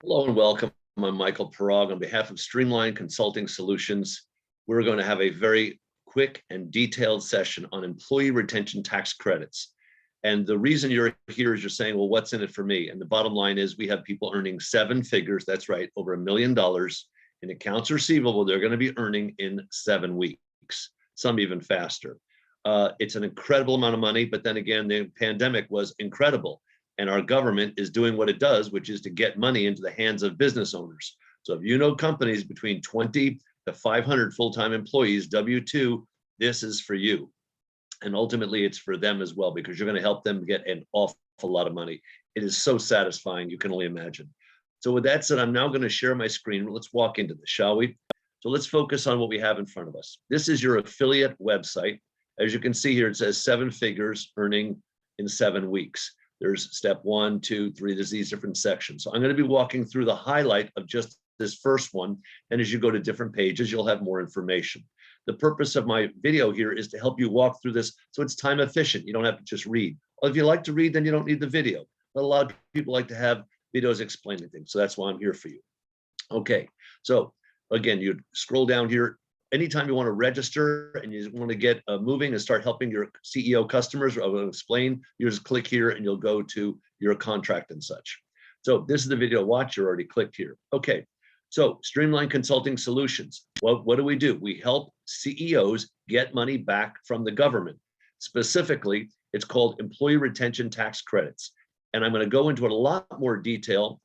Hello and welcome. I'm Michael Parag. On behalf of Streamlined Consulting Solutions, we're going to have a very quick and detailed session on employee retention tax credits. And the reason you're here is you're saying, well, what's in it for me? And the bottom line is we have people earning seven figures. That's right, over $1 million in accounts receivable. They're going to be earning in 7 weeks, some even faster. It's an incredible amount of money, but then again, the pandemic was incredible. And our government is doing what it does, which is to get money into the hands of business owners. So if you know companies between 20 to 500 full-time employees, W-2, this is for you. And ultimately it's for them as well, because you're going to help them get an awful lot of money. It is so satisfying, you can only imagine. So with that said, I'm now going to share my screen. Let's walk into this, shall we? So let's focus on what we have in front of us. This is your affiliate website. As you can see here, it says 7 figures earning in 7 weeks. There's step 1, 2, 3, there's these different sections. So I'm going to be walking through the highlight of just this first one. And as you go to different pages, you'll have more information. The purpose of my video here is to help you walk through this so it's time efficient. You don't have to just read. Well, if you like to read, then you don't need the video. But a lot of people like to have videos explaining things. So that's why I'm here for you. Okay, so again, you scroll down here. Anytime you want to register and you want to get moving and start helping your CEO customers, I will explain, you just click here and you'll go to your contract and such. So this is the video watch, you're already clicked here. Okay, so Streamlined Consulting Solutions. Well, what do? We help CEOs get money back from the government. Specifically, it's called Employee Retention Tax Credits. And I'm going to go into a lot more detail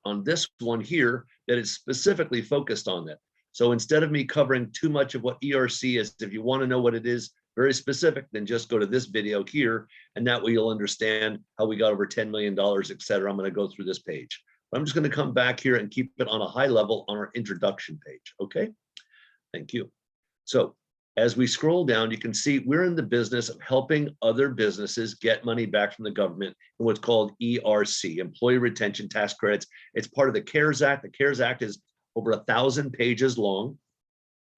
on this one here that is specifically focused on that. So instead of me covering too much of what ERC is, if you want to know what it is, very specific, then just go to this video here, and that way you'll understand how we got over $10 million, et cetera. I'm going to go through this page. I'm just going to come back here and keep it on a high level on our introduction page. Okay, thank you. So as we scroll down, you can see we're in the business of helping other businesses get money back from the government in what's called ERC, Employee Retention Tax Credits. It's part of the CARES Act. The CARES Act is over 1,000 pages long.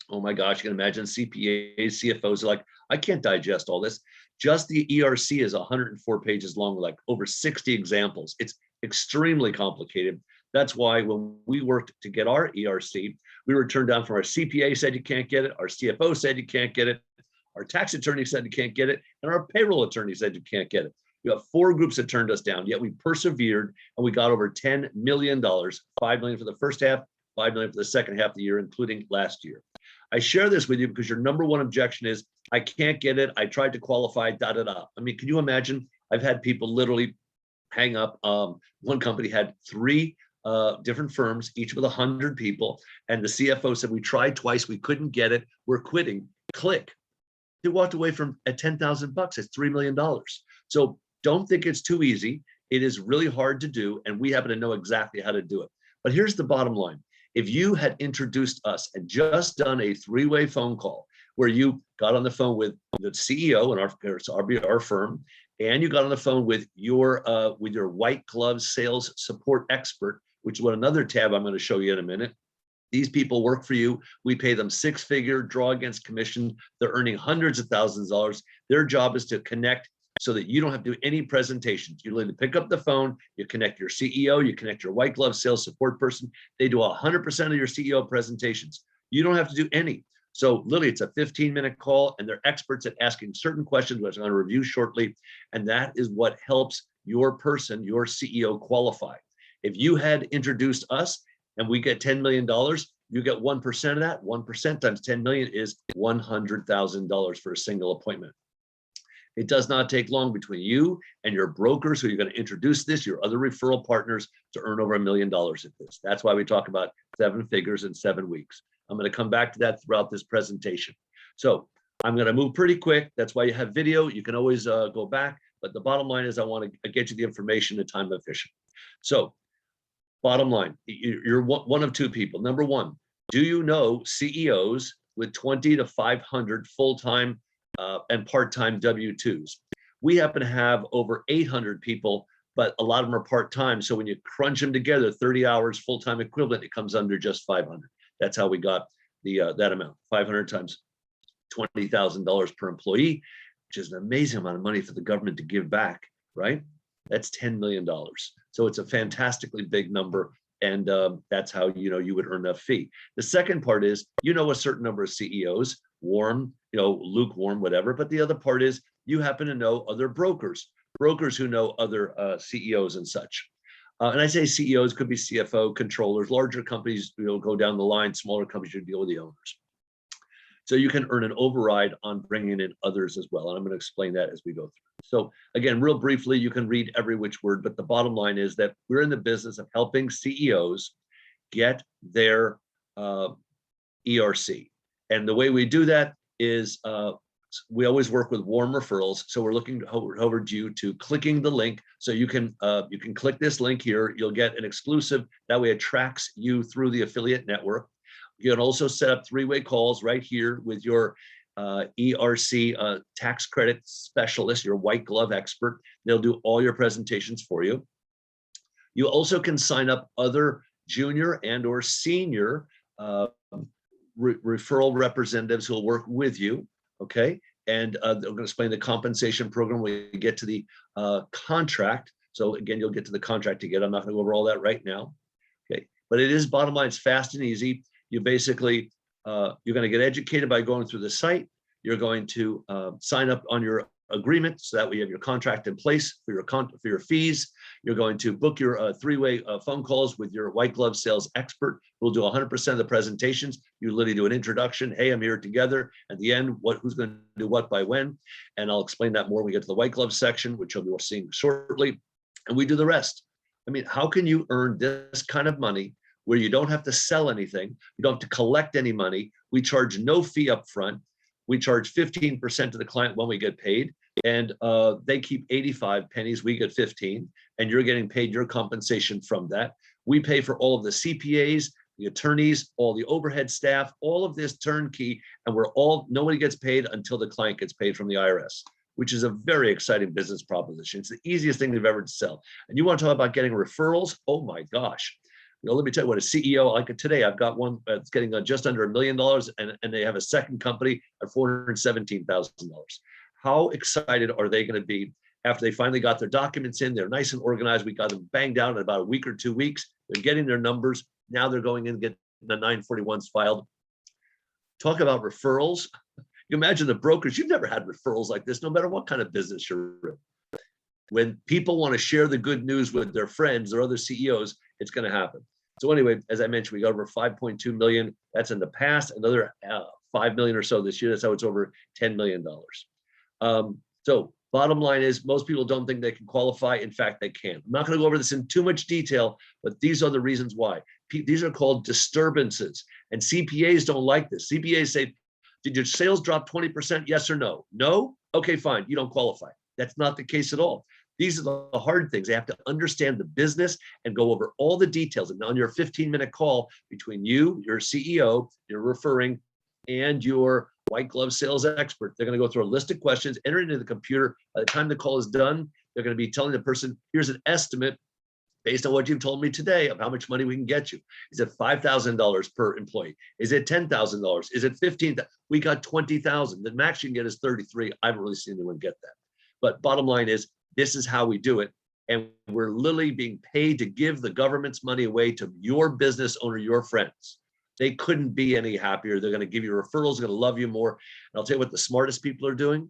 Oh my gosh, you can imagine CPAs, CFOs are like, I can't digest all this. Just the ERC is 104 pages long, like over 60 examples. It's extremely complicated. That's why when we worked to get our ERC, we were turned down from our CPA said you can't get it, our CFO said you can't get it, our tax attorney said you can't get it, and our payroll attorney said you can't get it. You have 4 groups that turned us down, yet we persevered and we got over $10 million, $5 million for the first half, $5 million for the second half of the year, including last year. I share this with you because your number one objection is, I can't get it. I tried to qualify, da, da, da. I mean, can you imagine? I've had people literally hang up. One company had 3 different firms, each with 100 people. And the CFO said, we tried twice. We couldn't get it. We're quitting. Click. They walked away from at $10,000. It's $3 million. So don't think it's too easy. It is really hard to do. And we happen to know exactly how to do it. But here's the bottom line. If you had introduced us and just done a 3-way phone call where you got on the phone with the CEO and our firm, and you got on the phone with your white glove sales support expert, which is what another tab I'm going to show you in a minute. These people work for you. We pay them 6-figure draw against commission. They're earning hundreds of thousands of dollars. Their job is to connect so that you don't have to do any presentations. You literally pick up the phone, you connect your CEO, you connect your white glove sales support person. They do 100% of your CEO presentations. You don't have to do any. So literally it's a 15-minute call and they're experts at asking certain questions, which I'm going to review shortly. And that is what helps your person, your CEO qualify. If you had introduced us and we get $10 million, you get 1% of that. 1% times 10 million is $100,000 for a single appointment. It does not take long between you and your brokers who you're going to introduce this, your other referral partners, to earn over $1 million at this. That's why we talk about 7 figures in 7 weeks. I'm going to come back to that throughout this presentation. So I'm going to move pretty quick. That's why you have video. You can always go back. But the bottom line is I want to get you the information in time efficient. So bottom line, you're one of 2 people. Number one, do you know CEOs with 20 to 500 full-time and part-time W-2s? We happen to have over 800 people, but a lot of them are part-time. So when you crunch them together, 30 hours full-time equivalent, it comes under just 500. That's how we got the that amount, 500 times $20,000 per employee, which is an amazing amount of money for the government to give back, right? That's $10 million. So it's a fantastically big number. And that's how you would earn a fee. The second part is a certain number of CEOs, warm, lukewarm, whatever. But the other part is you happen to know other brokers who know other CEOs and such. And I say CEOs, could be CFO, controllers, larger companies, go down the line, smaller companies, you deal with the owners. So you can earn an override on bringing in others as well. And I'm going to explain that as we go through. So again, real briefly, you can read every which word, but the bottom line is that we're in the business of helping CEOs get their ERC. And the way we do that is we always work with warm referrals. So we're looking over you to clicking the link. So you can click this link here. You'll get an exclusive. That way it tracks you through the affiliate network. You can also set up three-way calls right here with your ERC tax credit specialist, your white glove expert. They'll do all your presentations for you. You also can sign up other junior and or senior referral representatives who will work with you, okay? And I'm going to explain the compensation program when we get to the contract. So again, you'll get to the contract again. I'm not going to go over all that right now, okay? But it is, bottom line, it's fast and easy. You basically, you're going to get educated by going through the site. You're going to sign up on your agreement so that we have your contract in place for your fees. You're going to book your three-way phone calls with your white glove sales expert who will do 100% of the presentations. You literally do an introduction. Hey, I'm here together. At the end, who's going to do what by when? And I'll explain that more when we get to the white glove section, which you'll be seeing shortly. And we do the rest. I mean, how can you earn this kind of money where you don't have to sell anything, you don't have to collect any money? We charge no fee up front. We charge 15% to the client when we get paid, and they keep 85 pennies, we get 15, and you're getting paid your compensation from that. We pay for all of the CPAs, the attorneys, all the overhead staff, all of this turnkey, and nobody gets paid until the client gets paid from the IRS, which is a very exciting business proposition. It's the easiest thing they've ever to sell. And you want to talk about getting referrals? Oh my gosh. Let me tell you what a CEO, like today, I've got one that's getting just under $1 million, and they have a second company at $417,000. How excited are they going to be after they finally got their documents in? They're nice and organized. We got them banged down in about a week or 2 weeks. They're getting their numbers. Now they're going in and getting the 941s filed. Talk about referrals. You imagine the brokers, you've never had referrals like this, no matter what kind of business you're in. When people want to share the good news with their friends or other CEOs, it's going to happen. So anyway, as I mentioned, we got over 5.2 million. That's in the past. Another 5 million or so this year. That's how it's over $10 million. So bottom line is, most people don't think they can qualify. In fact, they can. I'm not going to go over this in too much detail, but these are the reasons why. These are called disturbances, and CPAs don't like this. CPAs say, did your sales drop 20%? Yes or no? No? Okay, fine. You don't qualify. That's not the case at all. These are the hard things. They have to understand the business and go over all the details. And on your 15-minute call between you, your CEO, your referring, and your white glove sales expert, they're going to go through a list of questions, enter it into the computer. By the time the call is done, they're going to be telling the person, here's an estimate based on what you've told me today of how much money we can get you. Is it $5,000 per employee? Is it $10,000? Is it $15,000? We got $20,000. The max you can get is $33,000. I haven't really seen anyone get that. But bottom line is, this is how we do it. And we're literally being paid to give the government's money away to your business owner, your friends. They couldn't be any happier. They're going to give you referrals, they're going to love you more. And I'll tell you what the smartest people are doing.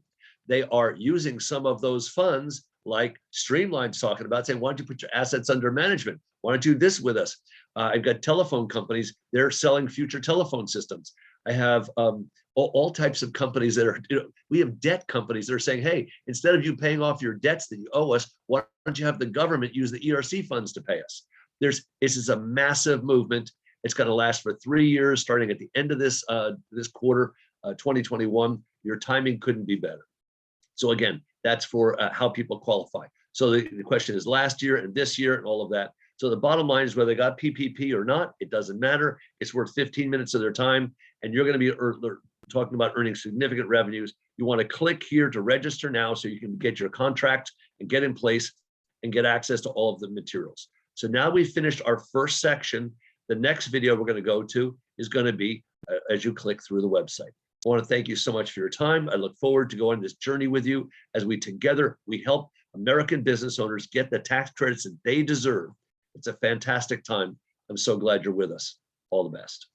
They are using some of those funds, like Streamlined talking about, saying, why don't you put your assets under management? Why don't you do this with us? I've got telephone companies. They're selling future telephone systems. I have all types of companies that are, we have debt companies that are saying, hey, instead of you paying off your debts that you owe us, why don't you have the government use the ERC funds to pay us? This is a massive movement. It's going to last for 3 years, starting at the end of this quarter, 2021. Your timing couldn't be better. So again, that's for how people qualify. So the question is last year and this year and all of that. So the bottom line is, whether they got PPP or not, it doesn't matter. It's worth 15 minutes of their time, and you're going to be talking about earning significant revenues. You want to click here to register now so you can get your contract and get in place and get access to all of the materials. So now we've finished our first section. The next video we're going to go to is going to be as you click through the website. I want to thank you so much for your time. I look forward to going this journey with you as we help American business owners get the tax credits that they deserve. It's a fantastic time I'm so glad you're with us. All the best.